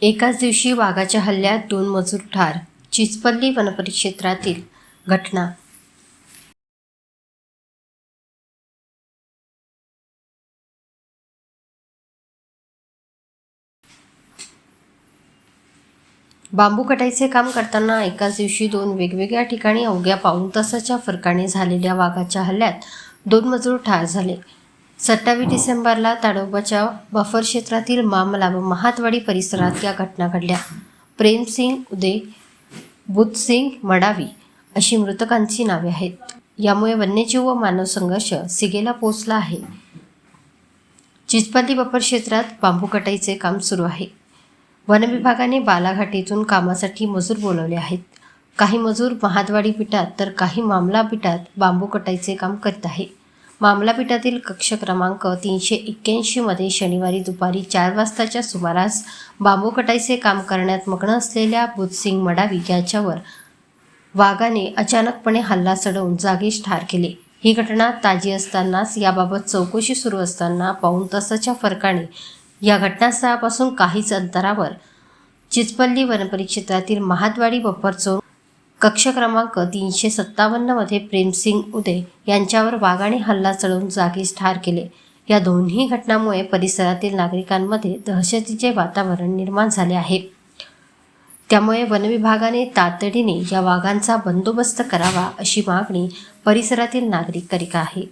एकाच दिवशी वाघाच्या हल्ल्यात 2 मजूर ठार. चिचपल्ली वनपरिक्षेत्रातील घटना. बांबू कटाईचे काम करताना एकाच दिवशी 2 वेगवेगळ्या ठिकाणी अवघ्या पाऊण तासाच्या फरकाने झालेल्या वाघाच्या हल्ल्यात 2 मजूर ठार झाले. 27 डिसेंबरला ताडोबाच्या बफर क्षेत्रातील मामला व महातवाडी परिसरात या घटना घडल्या. प्रेमसिंग उदे, बुधसिंग मडावी अशी मृतकांची नावे आहेत. यामुळे वन्यजीव व मानव संघर्ष शिगेला पोहोचला आहे. चिचपल्ली बफर क्षेत्रात बांबू कटाईचे काम सुरू आहे. वनविभागाने बालाघाट कामासाठी मजूर बोलवले आहेत. काही मजूर महाद्वाडी पिटात तर काही मामला पिटात बांबू कटाईचे काम करत आहे. मामला पिटातील कक्ष क्रमांक 381 मध्ये शनिवारी दुपारी 4 वाजताच्या सुमारास बांबू कटाईचे काम करण्यात मग्न असलेल्या बुधसिंग मडावी याच्यावर वाघाने अचानकपणे हल्ला चढवून जागीच ठार केले. ही घटना ताजी असतानाच याबाबत चौकशी सुरू असताना पाऊण तासाच्या फरकाने या घटनास्थळापासून काहीच अंतरावर चिचपल्ली वनपरिक्षेत्रातील महाद्वाडी बफर झोन कक्ष क्रमांक 357 मध्ये प्रेमसिंग उदे यांच्यावर वाघाने हल्ला चढवून जागीच ठार केले. या दोन्ही घटनांमुळे परिसरातील नागरिकांमध्ये दहशतीचे वातावरण निर्माण झाले आहे. त्यामुळे वनविभागाने तातडीने या वाघांचा बंदोबस्त करावा अशी मागणी परिसरातील नागरिक करीत आहेत.